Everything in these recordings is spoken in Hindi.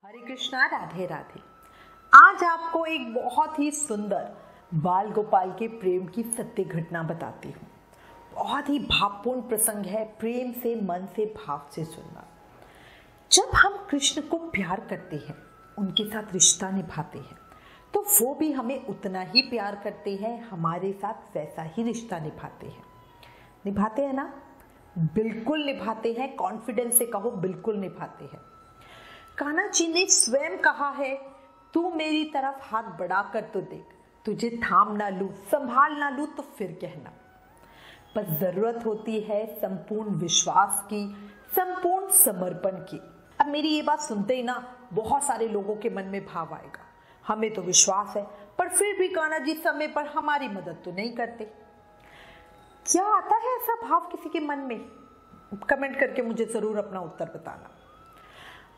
हरे कृष्णा, राधे राधे। आज आपको एक बहुत ही सुंदर बाल गोपाल के प्रेम की सत्य घटना बताती हूँ। बहुत ही भावपूर्ण प्रसंग है। प्रेम से, मन से, भाव से सुनना। जब हम कृष्ण को प्यार करते हैं, उनके साथ रिश्ता निभाते हैं, तो वो भी हमें उतना ही प्यार करते हैं, हमारे साथ वैसा ही रिश्ता निभाते हैं। निभाते हैं ना? बिल्कुल निभाते हैं। कॉन्फिडेंस से कहो, बिल्कुल निभाते हैं। कान्हा जी ने स्वयं कहा है, तू मेरी तरफ हाथ बढ़ाकर तो देख, तुझे थाम ना लूं, संभाल ना लूं तो फिर कहना। पर जरूरत होती है संपूर्ण विश्वास की, संपूर्ण समर्पण की। अब मेरी ये बात सुनते ही ना बहुत सारे लोगों के मन में भाव आएगा, हमें तो विश्वास है पर फिर भी कान्हा जी समय पर हमारी मदद तो नहीं करते। क्या आता है ऐसा भाव किसी के मन में? कमेंट करके मुझे जरूर अपना उत्तर बताना।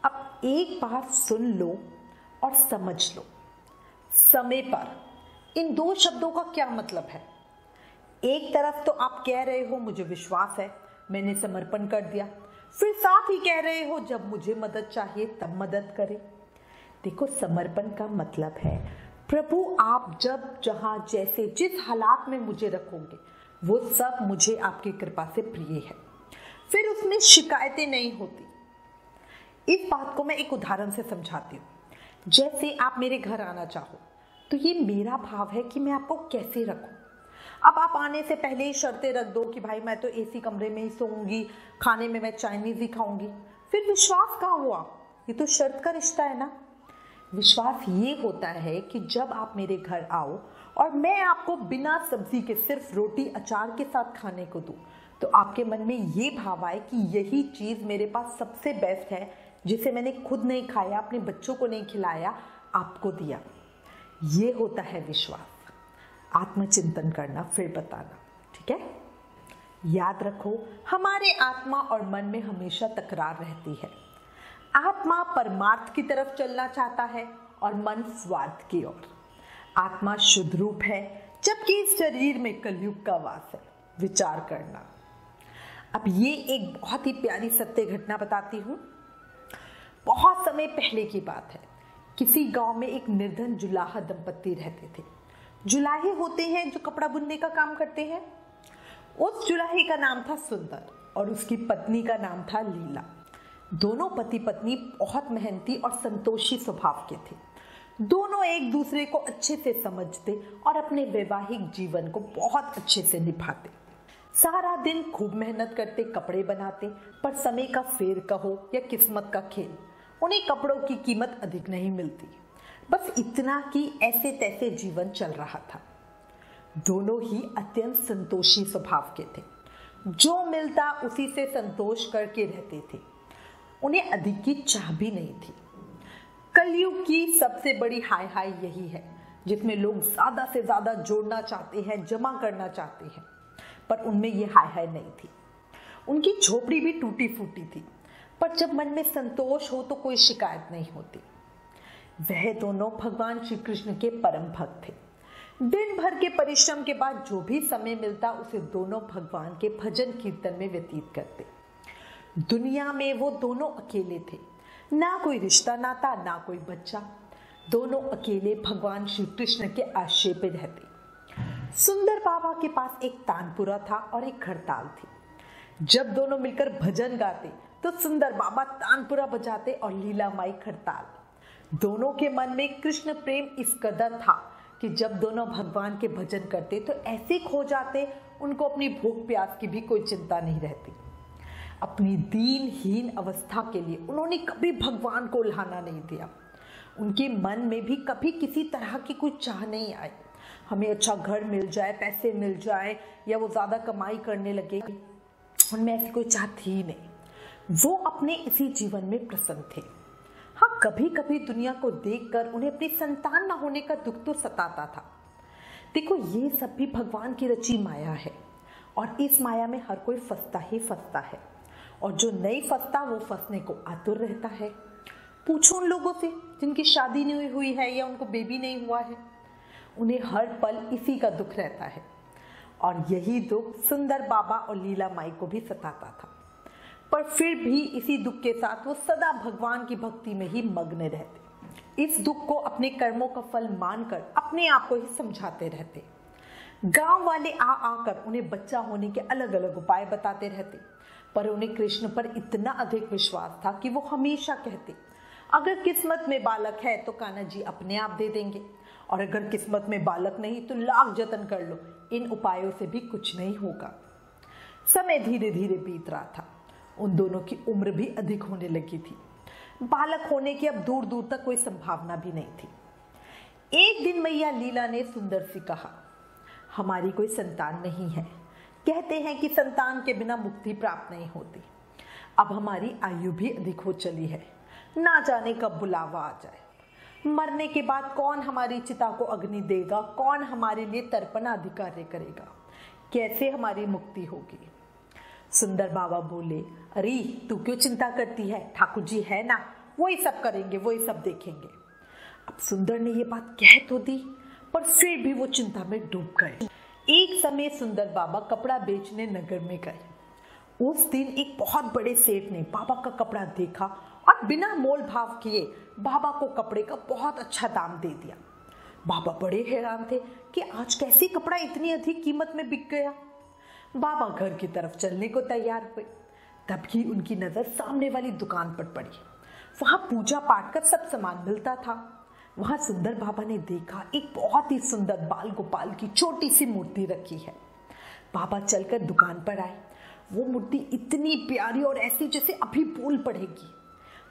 अब एक बार सुन लो और समझ लो, समय पर इन दो शब्दों का क्या मतलब है। एक तरफ तो आप कह रहे हो मुझे विश्वास है, मैंने समर्पण कर दिया, फिर साथ ही कह रहे हो जब मुझे मदद चाहिए तब मदद करें। देखो, समर्पण का मतलब है प्रभु आप जब, जहां, जैसे, जिस हालात में मुझे रखोगे वो सब मुझे आपकी कृपा से प्रिय है। फिर उसमें शिकायतें नहीं होती। इस बात को मैं एक उदाहरण से समझाती हूँ। जैसे आप मेरे घर आना चाहो तो ये मेरा भाव है कि मैं आपको कैसे रखूं। अब आप आने से पहले ही शर्तें रख दो कि भाई मैं तो एसी कमरे में ही सोऊंगी, खाने में मैं चाइनीज ही खाऊंगी, फिर विश्वास कहाँ हुआ? ये तो शर्त का रिश्ता है ना। विश्वास ये होता है कि जब आप मेरे घर आओ और मैं आपको बिना सब्जी के सिर्फ रोटी अचार के साथ खाने को दूं, तो आपके मन में ये भाव आए कि यही चीज मेरे पास सबसे बेस्ट है, जिसे मैंने खुद नहीं खाया, अपने बच्चों को नहीं खिलाया, आपको दिया। ये होता है विश्वास। आत्मचिंतन करना, फिर बताना, ठीक है? याद रखो, हमारे आत्मा और मन में हमेशा तकरार रहती है। आत्मा परमार्थ की तरफ चलना चाहता है और मन स्वार्थ की ओर। आत्मा शुद्ध रूप है, जबकि इस शरीर में कलयुग का वास है। विचार करना। अब ये एक बहुत ही प्यारी सत्य घटना बताती हूँ। बहुत समय पहले की बात है। किसी गांव में एक निर्धन जुलाहा दंपत्ति रहते थे। जुलाहे होते हैं जो कपड़ा बुनने का काम करते हैं। उस जुलाहे का नाम था सुंदर और उसकी पत्नी का नाम था लीला। दोनों पति पत्नी बहुत मेहनती और संतोषी स्वभाव के थे। दोनों एक दूसरे को अच्छे से समझते और अपने वैवाहिक जीवन को बहुत अच्छे से निभाते। सारा दिन खूब मेहनत करते, कपड़े बनाते, पर समय का फेर कहो या किस्मत का खेल, उन्हें कपड़ों की कीमत अधिक नहीं मिलती। बस इतना कि ऐसे तैसे जीवन चल रहा था। दोनों ही अत्यंत संतोषी स्वभाव के थे। जो मिलता उसी से संतोष करके रहते थे। उन्हें अधिक की चाह भी नहीं थी। कलयुग की सबसे बड़ी हाय हाय यही है, जिसमें लोग ज्यादा से ज्यादा जोड़ना चाहते हैं, जमा करना चाहते हैं, पर उनमें ये हाय हाय नहीं थी। उनकी झोपड़ी भी टूटी फूटी थी, पर जब मन में संतोष हो तो कोई शिकायत नहीं होती। वह दोनों भगवान श्री कृष्ण के परम भक्त थे। दिन भर के परिश्रम के बाद जो भी समय मिलता उसे दोनों भगवान के भजन कीर्तन में व्यतीत करते। दुनिया में वो दोनों अकेले थे, ना कोई रिश्ता नाता, ना कोई बच्चा। दोनों अकेले भगवान श्री कृष्ण के आश्रय पे रहते। सुंदर बाबा के पास एक तानपुरा था और एक खड़ताल थी। जब दोनों मिलकर भजन गाते तो सुंदर बाबा तानपुरा बजाते और लीला माई खड़ताल। दोनों के मन में कृष्ण प्रेम इस कदर था कि जब दोनों भगवान के भजन करते तो ऐसे खो जाते, उनको अपनी भूख प्यास की भी कोई चिंता नहीं रहती। अपनी दीनहीन अवस्था के लिए उन्होंने कभी भगवान को उल्हाना नहीं दिया। उनके मन में भी कभी किसी तरह की कोई चाह नहीं आई, हमें अच्छा घर मिल जाए, पैसे मिल जाए, या वो ज्यादा कमाई करने लगे। उनमें ऐसी कोई चाह थी नहीं। वो अपने इसी जीवन में प्रसन्न थे। हाँ, कभी कभी दुनिया को देखकर उन्हें अपनी संतान न होने का दुख तो सताता था। देखो, ये सब भी भगवान की रची माया है और इस माया में हर कोई फंसता ही फंसता है, और जो नहीं फंसता वो फंसने को आतुर रहता है। पूछो उन लोगों से जिनकी शादी नहीं हुई है या उनको बेबी नहीं हुआ है, उन्हें हर पल इसी का दुख रहता है। और यही दुख सुंदर बाबा और लीला माई को भी सताता था। पर फिर भी इसी दुख के साथ वो सदा भगवान की भक्ति में ही मग्न रहते। इस दुख को अपने कर्मों का फल मानकर अपने आप को ही समझाते रहते। गांव वाले आकर उन्हें बच्चा होने के अलग अलग उपाय बताते रहते, पर उन्हें कृष्ण पर इतना अधिक विश्वास था कि वो हमेशा कहते, अगर किस्मत में बालक है तो कान्हा जी अपने आप दे देंगे, और अगर किस्मत में बालक नहीं तो लाख जतन कर लो, इन उपायों से भी कुछ नहीं होगा। समय धीरे धीरे बीत रहा था। उन दोनों की उम्र भी अधिक होने लगी थी। बालक होने की अब दूर दूर तक कोई संभावना भी नहीं थी। एक दिन मैया लीला ने सुंदर से कहा, हमारी कोई संतान नहीं है। कहते हैं कि संतान के बिना मुक्ति प्राप्त नहीं होती। अब हमारी आयु भी अधिक हो चली है, ना जाने कब बुलावा आ जाए। मरने के बाद कौन हमारी चिता को अग्नि देगा, कौन हमारे लिए तर्पण आदि कार्य करेगा, कैसे हमारी मुक्ति होगी। सुंदर बाबा बोले, अरे तू क्यों चिंता करती है, ठाकुर जी है ना, वही सब करेंगे, वही सब देखेंगे। अब सुंदर ने ये बात कह तो दी, पर फिर भी वो चिंता में डूब गए। एक समय सुंदर बाबा कपड़ा बेचने नगर में गए। उस दिन एक बहुत बड़े सेठ ने बाबा का कपड़ा देखा और बिना मोल भाव किए बाबा को कपड़े का बहुत अच्छा दाम दे दिया। बाबा बड़े हैरान थे कि आज कैसे कपड़ा इतनी अधिक कीमत में बिक गया। बाबा घर की तरफ चलने को तैयार हुए, तभी उनकी नजर सामने वाली दुकान पर पड़ी। वहां पूजा पाठ का सब सामान मिलता था। वहां सुंदर बाबा ने देखा एक बहुत ही सुंदर बाल गोपाल की छोटी सी मूर्ति रखी है। बाबा चलकर दुकान पर आए। वो मूर्ति इतनी प्यारी और ऐसी जैसे अभी बोल पड़ेगी।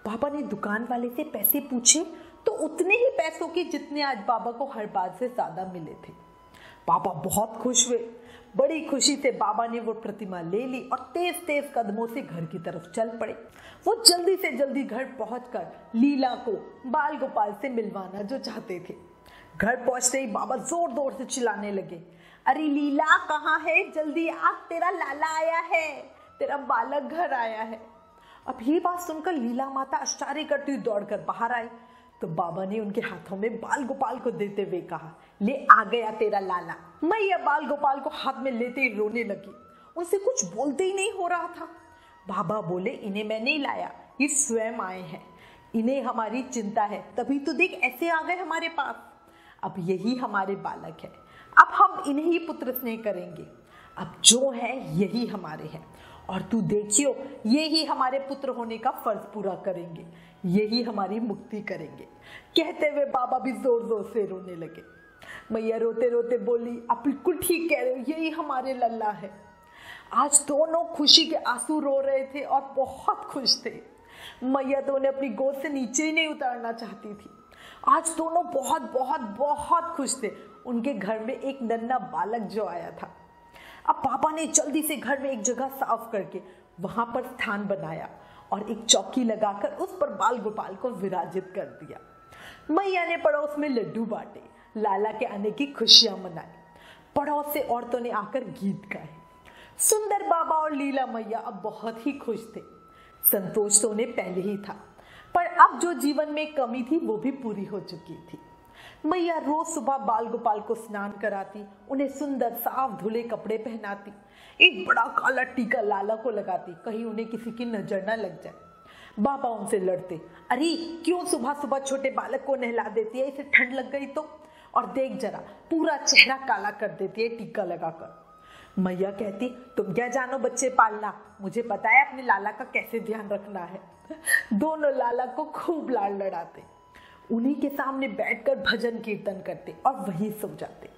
बाबा ने दुकान वाले से पैसे पूछे तो उतने ही पैसों के जितने आज बाबा को हर बार से ज्यादा मिले थे। बाबा बहुत खुश हुए। बड़ी खुशी से बाबा ने वो प्रतिमा ले ली और तेज तेज कदमों से घर की तरफ चल पड़े। वो जल्दी से जल्दी घर पहुंचकर लीला को बाल गोपाल से मिलवाना जो चाहते थे। घर पहुंचते ही बाबा जोर जोर से चिल्लाने लगे, अरे लीला कहाँ है, जल्दी आ, तेरा लाला आया है, तेरा बालक घर आया है। अब ये बात सुनकर लीला माता आश्चर्य करती हुई दौड़कर बाहर आई तो बाबा ने उनके हाथों में बाल गोपाल को देते हुए कहा, ले आ गया तेरा लाला। मैया बाल गोपाल को हाथ में लेते ही रोने लगी। उनसे कुछ बोलते ही नहीं हो रहा था। बाबा बोले, इन्हें मैं नहीं लाया, ये स्वयं आए हैं, इन्हें हमारी चिंता है, तभी तो देख ऐसे आ गए हमारे पास। अब यही हमारे बालक है, अब हम इन्हें ही पुत्र स्नेह करेंगे। अब जो है यही हमारे हैं और तू देखियो यही हमारे पुत्र होने का फर्ज पूरा करेंगे, यही हमारी मुक्ति करेंगे। कहते हुए बाबा भी जोर जोर से रोने लगे। मैया रोते रोते बोली, आप बिल्कुल ठीक कह रहे हो, यही हमारे लल्ला है। आज दोनों खुशी के आंसू रो रहे थे और बहुत खुश थे। मैया तो उन्हें अपनी गोद से नीचे ही नहीं उतारना चाहती थी। आज दोनों बहुत बहुत बहुत खुश थे। उनके घर में एक नन्हा बालक जो आया था। अब पापा ने जल्दी से घर में एक जगह साफ करके वहां पर स्थान बनाया और एक चौकी लगाकर उस पर बाल गोपाल को विराजित कर दिया। मैया ने पड़ोस में लड्डू बांटे, लाला के आने की खुशियां मनाई। पड़ोस से औरतों ने आकर गीत गाए। सुंदर बाबा और लीला मैया अब बहुत ही खुश थे। संतोष तो उन्हें पहले ही था, पर अब जो जीवन में कमी थी वो भी पूरी हो चुकी थी। मैया रोज सुबह बाल गोपाल को स्नान कराती, उन्हें सुंदर साफ धुले कपड़े पहनाती, एक बड़ा काला टीका लाला को लगाती, कहीं उन्हें किसी की नजर न लग जाए। बाबा उनसे लड़ते, अरे क्यों सुबह सुबह छोटे बालक को नहला देती है, इसे ठंड लग गई तो, और देख जरा पूरा चेहरा काला कर देती है टीका लगाकर। मैया कहती, तुम क्या जानो बच्चे पालना, मुझे पता है अपने लाला का कैसे ध्यान रखना है। दोनों लाला को खूब लाड़ लड़ाते, उन्हीं के सामने बैठकर भजन कीर्तन करते और वहीं सो जाते।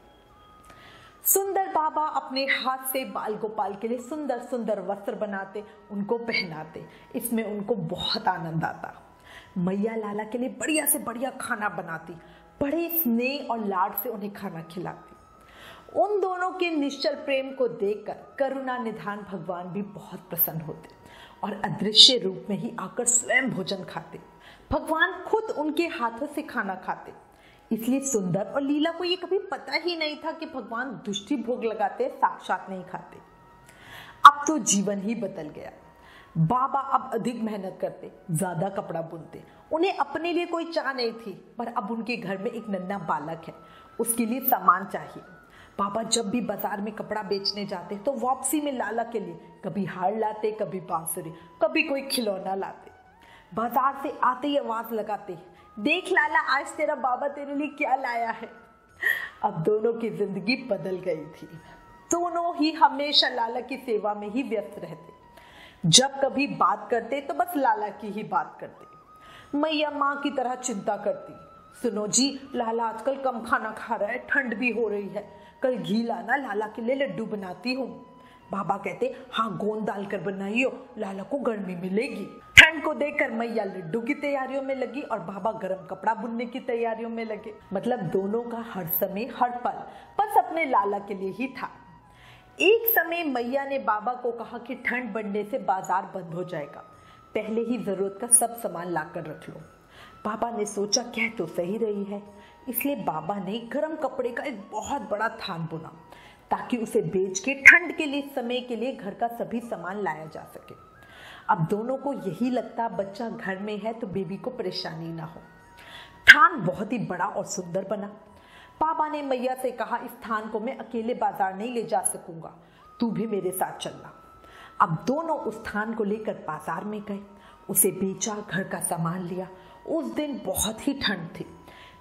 सुंदर बाबा अपने हाथ से बाल गोपाल के लिए सुंदर सुंदर वस्त्र बनाते, उनको पहनाते। इसमें उनको बहुत आनंद आता। मैया लाला के लिए बढ़िया से बढ़िया खाना बनाती, बड़े स्नेह और लाड से उन्हें खाना खिलाती। उन दोनों के निश्चल प्रेम को देखकर करुणा निधान भगवान भी बहुत प्रसन्न होते और अदृश्य रूप में ही आकर स्वयं भोजन खाते। भगवान खुद उनके हाथों से खाना खाते। इसलिए सुंदर और लीला को ये कभी पता ही नहीं था कि भगवान दुष्टि भोग लगाते, साक्षात नहीं खाते। अब तो जीवन ही बदल गया। बाबा अब अधिक मेहनत करते, ज्यादा कपड़ा बुनते। उन्हें अपने लिए कोई चाह नहीं थी, पर अब उनके घर में एक नन्हा बालक है, उसके लिए सामान चाहिए। पापा जब भी बाजार में कपड़ा बेचने जाते तो वापसी में लाला के लिए कभी हार लाते, कभी बांसुरी, कभी कोई खिलौना लाते। बाजार से आते ही आवाज लगाते, देख लाला आज तेरा बाबा तेरे लिए क्या लाया है। अब दोनों की जिंदगी बदल गई थी। दोनों ही हमेशा लाला की सेवा में ही व्यस्त रहते। जब कभी बात करते तो बस लाला की ही बात करते। मैया माँ की तरह चिंता करती, सुनो जी लाला आजकल कम खाना खा रहा है, ठंड भी हो रही है, कल घी लाना, लाला के लिए लड्डू बनाती हूँ। बाबा कहते हाँ गोंद डालकर बनाइयो, लाला को गर्मी मिलेगी। ठंड को देखकर मैया लड्डू की तैयारियों में लगी और बाबा गर्म कपड़ा बुनने की तैयारियों में लगे। मतलब दोनों का हर समय हर पल बस अपने लाला के लिए ही था। एक समय मैया ने बाबा को कहा कि ठंड बढ़ने से बाजार बंद हो जाएगा, पहले ही जरूरत का सब सामान लाकर रख लो। बाबा ने सोचा कह तो सही रही है, इसलिए बाबा ने गर्म कपड़े का एक बहुत बड़ा थान बुना ताकि उसे बेच के ठंड के लिए समय के लिए घर का सभी सामान लाया जा सके। अब दोनों को यही लगता बच्चा घर में है तो बेबी को परेशानी ना हो। थान बहुत ही बड़ा और सुंदर बना। बाबा ने मैया से कहा इस थान को मैं अकेले बाजार नहीं ले जा सकूंगा, तू भी मेरे साथ चलना। अब दोनों उस थान को लेकर बाजार में गए, उसे बेचा, घर का सामान लिया। उस दिन बहुत ही ठंड थी,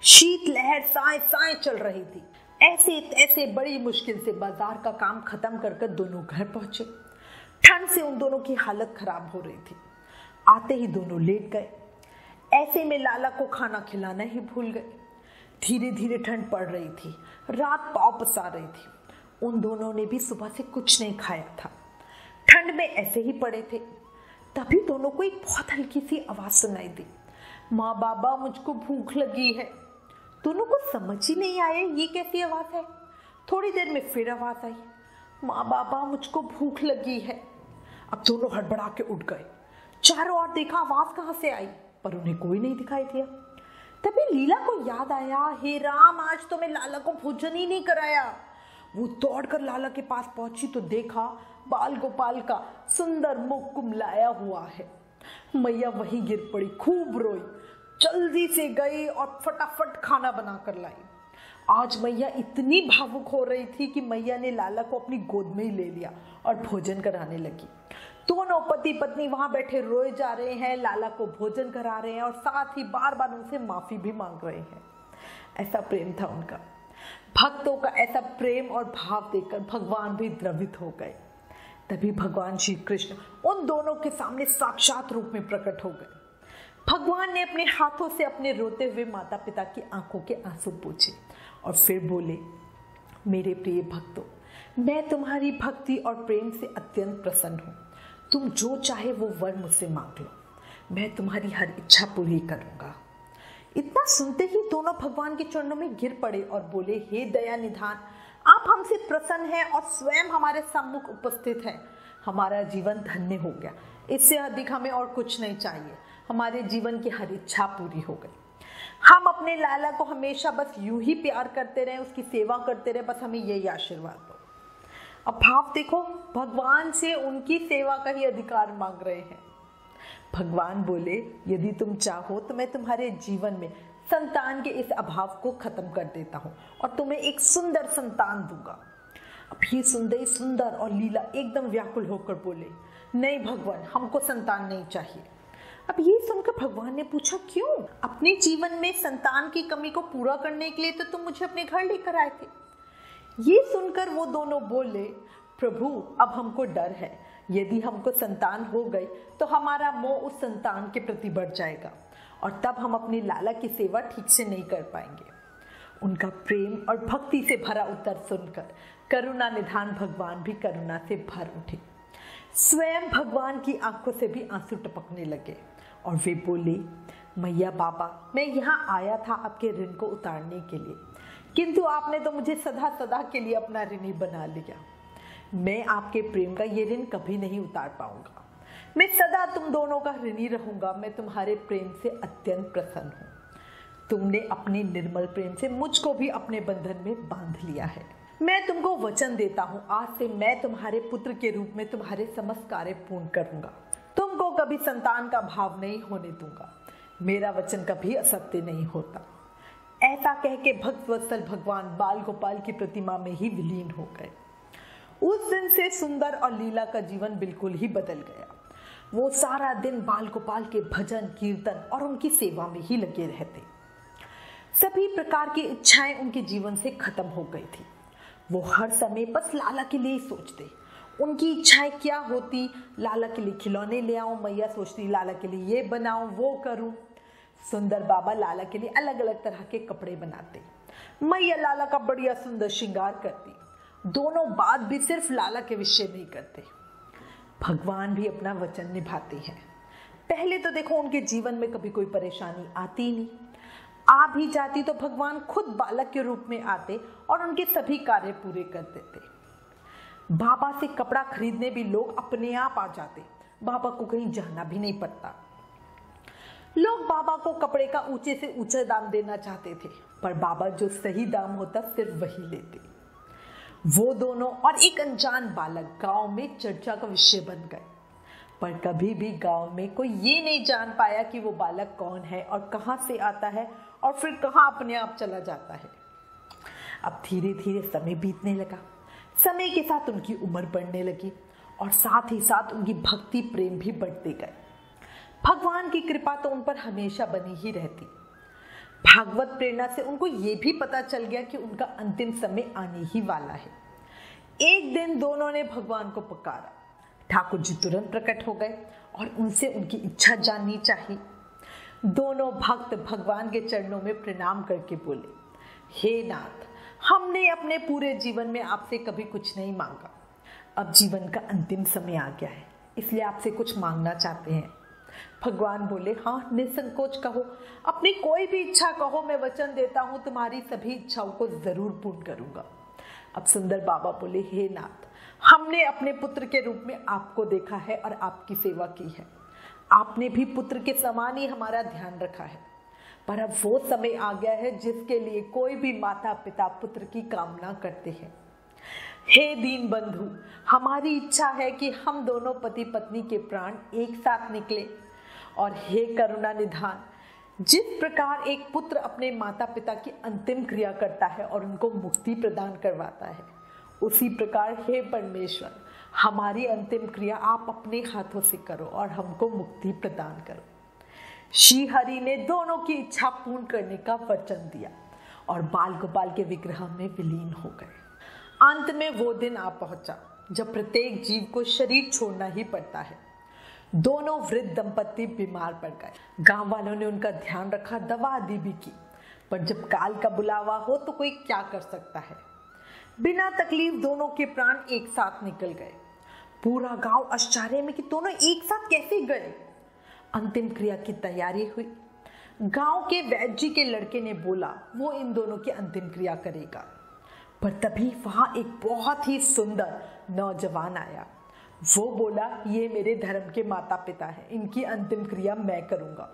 शीत लहर साए साए चल रही थी। ऐसे तैसे बड़ी मुश्किल से बाजार का काम खत्म कर दोनों घर पहुंचे। ठंड से उन दोनों की हालत खराब हो रही थी। आते ही दोनों लेट गए। ऐसे में लाला को खाना खिलाना ही भूल गए। धीरे धीरे ठंड पड़ रही थी, रात पांव पसार रही थी। उन दोनों ने भी सुबह से कुछ नहीं खाया था, ठंड में ऐसे ही पड़े थे। तभी दोनों को एक बहुत हल्की सी आवाज सुनाई दी, माँ बाबा मुझको भूख लगी है। दोनों को समझ ही नहीं आया ये कैसी आवाज है। थोड़ी देर में फिर आवाज आई, माँ बाबा मुझको भूख लगी है। अब दोनों हड़बड़ा के उठ गए, चारों ओर देखा आवाज कहाँ से आई, पर उन्हें कोई नहीं दिखाई दिया। तभी लीला को याद आया, हे राम आज तो मैं लाला को भोजन ही नहीं कराया। वो दौड़कर लाला के पास पहुंची तो देखा बाल गोपाल का सुंदर मुख कुमलाया हुआ है। मैया वहीं गिर पड़ी, खूब रोई, जल्दी से गई और फटाफट खाना बनाकर लाई। आज मैया इतनी भावुक हो रही थी कि मैया ने लाला को अपनी गोद में ही ले लिया और भोजन कराने लगी। दोनों पति पत्नी वहां बैठे रोए जा रहे हैं, लाला को भोजन करा रहे हैं और साथ ही बार बार उनसे माफी भी मांग रहे हैं। ऐसा प्रेम था उनका। भक्तों का ऐसा प्रेम और भाव देखकर भगवान भी द्रवित हो गए। तभी भगवान श्री कृष्ण उन दोनों के सामने साक्षात रूप में प्रकट हो गए। भगवान ने अपने हाथों से अपने रोते हुए माता पिता की आंखों के आंसू पोंछे और फिर बोले, मेरे प्रिय भक्तों, मैं तुम्हारी भक्ति और प्रेम से अत्यंत प्रसन्न हूँ। तुम जो चाहे वो वर मुझसे मांग लो, मैं तुम्हारी हर इच्छा पूरी करूंगा। इतना सुनते ही दोनों भगवान के चरणों में गिर पड़े और बोले, हे दया निधान, आप हमसे प्रसन्न हैं और स्वयं हमारे सम्मुख उपस्थित हैं। हमारा जीवन धन्य हो गया, इससे अधिक हमें और कुछ नहीं चाहिए। हमारे जीवन की हर इच्छा पूरी हो गई। हम अपने लाला को हमेशा बस यूं ही प्यार करते रहें, उसकी सेवा करते रहें, बस हमें यही आशीर्वाद दो। अब भाव देखो, भगवान से उनकी सेवा का ही अधिकार मांग रहे हैं। भगवान बोले, यदि तुम चाहो तो मैं तुम्हारे जीवन में संतान के इस अभाव को खत्म कर देता हूँ और तुम्हें एक सुंदर संतान दूंगा। अब ये सुंदर सुंदर और लीला एकदम व्याकुल होकर बोले, नहीं भगवान, हमको संतान नहीं चाहिए। अब ये सुनकर भगवान ने पूछा, क्यों? अपने जीवन में संतान की कमी को पूरा करने के लिए तो तुम मुझे अपने घर लेकर आए थे। ये सुनकर वो दोनों बोले, प्रभु अब हमको डर है, यदि हमको संतान हो गई तो हमारा मोह उस संतान के प्रति बढ़ जाएगा और तब हम अपनी लाला की सेवा ठीक से नहीं कर पाएंगे। उनका प्रेम और भक्ति से भरा उत्तर सुनकर करुणा निधान भगवान भी करुणा से भर उठे। स्वयं भगवान की आंखों से भी आंसू टपकने लगे और वे बोले, मैया बाबा, मैं यहाँ आया था आपके ऋण को उतारने के लिए, किंतु आपने तो मुझे सदा सदा के लिए अपना ऋणी बना लिया। मैं आपके प्रेम का ये ऋण कभी नहीं उतार पाऊंगा। मैं सदा तुम दोनों का ऋणी रहूंगा। मैं तुम्हारे प्रेम से अत्यंत प्रसन्न हूँ। तुमने अपने निर्मल प्रेम से मुझको भी अपने बंधन में बांध लिया है। मैं तुमको वचन देता हूँ, आज से मैं तुम्हारे पुत्र के रूप में तुम्हारे समस्त कार्य पूर्ण करूंगा। तुमको कभी संतान का भाव नहीं होने दूंगा। मेरा वचन कभी असत्य नहीं होता। ऐसा कह के भक्त वत्सल भगवान बाल गोपाल की प्रतिमा में ही विलीन हो गए। उस दिन से सुंदर और लीला का जीवन बिल्कुल ही बदल गया। वो सारा दिन बाल गोपाल के भजन कीर्तन और उनकी सेवा में ही लगे रहते। सभी प्रकार की इच्छाएं उनके जीवन से खत्म हो गई थी। वो हर समय बस लाला के लिए ही सोचते। उनकी इच्छाएं क्या होती, लाला के लिए खिलौने ले आऊं, मैया सोचती लाला के लिए ये बनाऊं वो करूं। सुंदर बाबा लाला के लिए अलग अलग तरह के कपड़े बनाते, मैया लाला का बढ़िया सुंदर श्रृंगार करती। दोनों बात भी सिर्फ लाला के विषय में ही करते। भगवान भी अपना वचन निभाते हैं। पहले तो देखो उनके जीवन में कभी कोई परेशानी आती नहीं, आ भी जाती तो भगवान खुद बालक के रूप में आते और उनके सभी कार्य पूरे कर देते। बाबा से कपड़ा खरीदने भी लोग अपने आप आ जाते, बाबा को कहीं जाना भी नहीं पड़ता। लोग बाबा को कपड़े का ऊंचे से ऊंचा दाम देना चाहते थे, पर बाबा जो सही दाम होता सिर्फ वही लेते। वो दोनों और एक अनजान बालक गांव में चर्चा का विषय बन गए, पर कभी भी गांव में कोई ये नहीं जान पाया कि वो बालक कौन है और कहां से आता है और फिर कहां अपने आप चला जाता है। अब धीरे धीरे समय बीतने लगा। समय के साथ उनकी उम्र बढ़ने लगी और साथ ही साथ उनकी भक्ति प्रेम भी बढ़ते गए। भगवान की कृपा तो उन पर हमेशा बनी ही रहती। भागवत प्रेरणा से उनको ये भी पता चल गया कि उनका अंतिम समय आने ही वाला है। एक दिन दोनों ने भगवान को पुकारा। ठाकुर जी तुरंत प्रकट हो गए और उनसे उनकी इच्छा जाननी चाहिए। दोनों भक्त भगवान के चरणों में प्रणाम करके बोले, हे नाथ, हमने अपने पूरे जीवन में आपसे कभी कुछ नहीं मांगा। अब जीवन का अंतिम समय आ गया है, इसलिए आपसे कुछ मांगना चाहते हैं। भगवान बोले, हाँ निसंकोच कहो, अपनी कोई भी इच्छा कहो, मैं वचन देता हूँ तुम्हारी सभी इच्छाओं को जरूर पूर्ण करूंगा। अब सुंदर बाबा बोले, हे नाथ, हमने अपने पुत्र के रूप में आपको देखा है और आपकी सेवा की है। आपने भी पुत्र के समान ही हमारा ध्यान रखा है, पर अब वो समय आ गया है जिसके लिए कोई भी माता पिता पुत्र की कामना करते हैं। हे दीन बंधु, हमारी इच्छा है कि हम दोनों पति पत्नी के प्राण एक साथ निकले। और हे करुणा निधान, जिस प्रकार एक पुत्र अपने माता पिता की अंतिम क्रिया करता है और उनको मुक्ति प्रदान करवाता है, उसी प्रकार हे परमेश्वर, हमारी अंतिम क्रिया आप अपने हाथों से करो और हमको मुक्ति प्रदान करो। श्री हरि ने दोनों की इच्छा पूर्ण करने का वचन दिया और बाल गोपाल के विग्रह में विलीन हो गए। अंत में वो दिन आ पहुंचा जब प्रत्येक जीव को शरीर छोड़ना ही पड़ता है। दोनों वृद्ध दंपत्ति बीमार पड़ गए। गांव वालों ने उनका ध्यान रखा, दवा आदि भी की, पर जब काल का बुलावा हो तो कोई क्या कर सकता है। बिना तकलीफ दोनों के प्राण एक साथ निकल गए। पूरा गांव आश्चर्य में कि दोनों एक साथ कैसे गए। अंतिम क्रिया की तैयारी हुई। गांव के वैद्य जी के लड़के ने बोला वो इन दोनों की अंतिम क्रिया करेगा, पर तभी वहां एक बहुत ही सुंदर नौजवान आया। वो बोला, ये मेरे धर्म के माता पिता हैं, इनकी अंतिम क्रिया मैं करूंगा।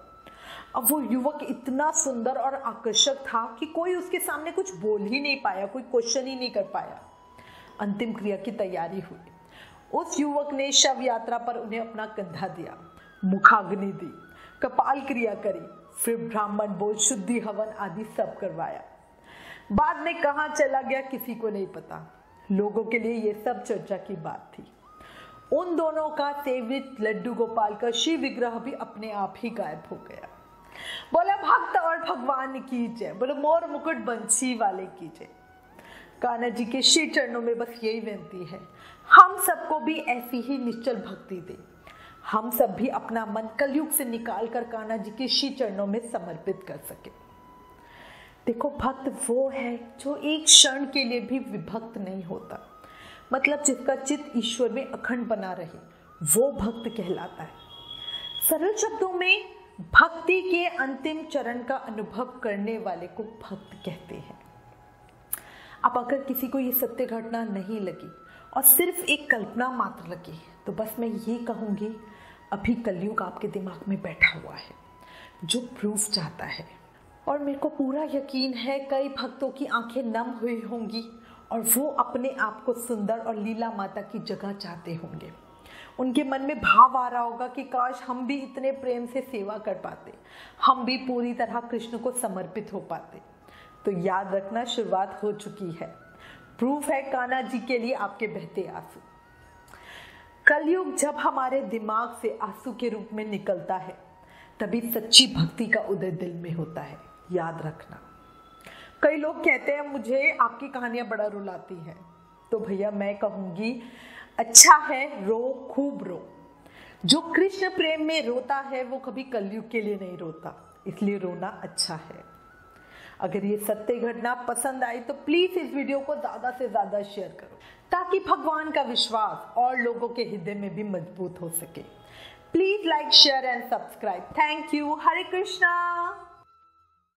अब वो युवक इतना सुंदर और आकर्षक था कि कोई उसके सामने कुछ बोल ही नहीं पाया, कोई क्वेश्चन ही नहीं कर पाया। अंतिम क्रिया की तैयारी हुई। उस युवक ने शव यात्रा पर उन्हें अपना कंधा दिया, मुखाग्नि दी, कपाल क्रिया करी, फिर ब्राह्मण बोल, शुद्धि हवन आदि सब करवाया। बाद में कहाँ चला गया किसी को नहीं पता। लोगों के लिए ये सब चर्चा की बात थी। उन दोनों का सेवित लड्डू गोपाल का शिव विग्रह भी अपने आप ही गायब हो गया। बोला भक्त और भगवान की जय, बोले मोर मुकुट बंसी वाले की जय। कान्हा जी के श्री चरणों में बस यही विनती है, हम सबको भी ऐसी ही निश्चल भक्ति दे। हम सब भी अपना मन कलयुग से निकाल कर कान्हा जी के श्री चरणों में समर्पित कर सके। देखो, भक्त वो है जो एक क्षण के लिए भी विभक्त नहीं होता, मतलब जिसका चित्त ईश्वर में अखंड बना रहे, वो भक्त कहलाता है। सरल शब्दों में भक्ति के अंतिम चरण का अनुभव करने वाले को भक्त कहते हैं। अब अगर किसी को ये सत्य घटना नहीं लगी और सिर्फ एक कल्पना मात्र लगी, तो बस मैं ये कहूंगी, अभी कलयुग आपके दिमाग में बैठा हुआ है जो प्रूफ चाहता है। और मेरे को पूरा यकीन है कई भक्तों की आंखें नम हुई होंगी और वो अपने आप को सुंदर और लीला माता की जगह चाहते होंगे। उनके मन में भाव आ रहा होगा कि काश हम भी इतने प्रेम से सेवा कर पाते, हम भी पूरी तरह कृष्ण को समर्पित हो पाते। तो याद रखना शुरुआत हो चुकी है। प्रूफ है कान्हा जी के लिए आपके बहते आंसू। कलयुग जब हमारे दिमाग से आंसू के रूप में निकलता है तभी सच्ची भक्ति का उदय दिल में होता है, याद रखना। कई लोग कहते हैं मुझे आपकी कहानियां बड़ा रुलाती हैं, तो भैया मैं कहूंगी अच्छा है, रो, खूब रो। जो कृष्ण प्रेम में रोता है वो कभी कलयुग के लिए नहीं रोता, इसलिए रोना अच्छा है। अगर ये सत्य घटना पसंद आई तो प्लीज इस वीडियो को ज्यादा से ज्यादा शेयर करो ताकि भगवान का विश्वास और लोगों के हृदय में भी मजबूत हो सके। Please like, share and subscribe. Thank you. Hare Krishna.